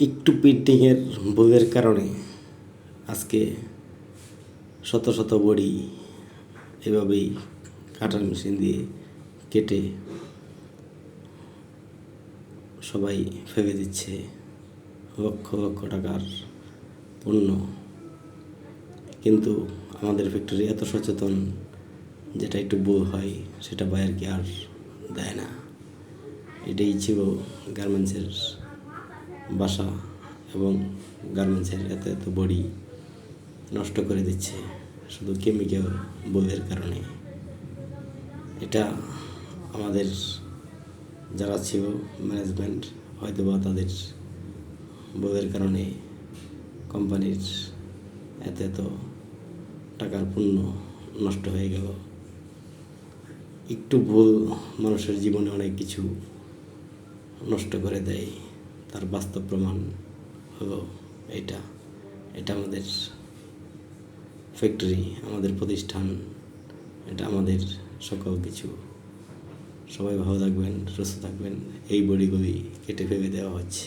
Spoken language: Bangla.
একটু প্রিন্টিংয়ের ভুলের কারণে আজকে শত শত বড়ি এভাবেই কাটার মেশিন দিয়ে কেটে সবাই ফেলে দিচ্ছে লক্ষ লক্ষ টাকার পণ্য। কিন্তু আমাদের ফ্যাক্টরি এত সচেতন, যেটা একটু ভুল হয় সেটা বায়ারকে আর দেয় না। এটাই ছিল গার্মেন্টসের বাসা, এবং গার্মেন্টসের এত এত বডি নষ্ট করে দিচ্ছে শুধু কেমিক্যাল ভুলের কারণে। এটা আমাদের যারা ছিল ম্যানেজমেন্ট, হয়তোবা তাদের ভুলের কারণে কোম্পানির এত এত টাকার পণ্য নষ্ট হয়ে গেল। একটু ভুল মানুষের জীবনে অনেক কিছু নষ্ট করে দেয়, তার বাস্তব প্রমাণ হলো এটা। এটা আমাদের ফ্যাক্টরি, আমাদের প্রতিষ্ঠান, এটা আমাদের সকল কিছু। সবাই ভালো থাকবেন, সুস্থ থাকবেন। এই বডিগুলি কেটে ফেলে দেওয়া হচ্ছে।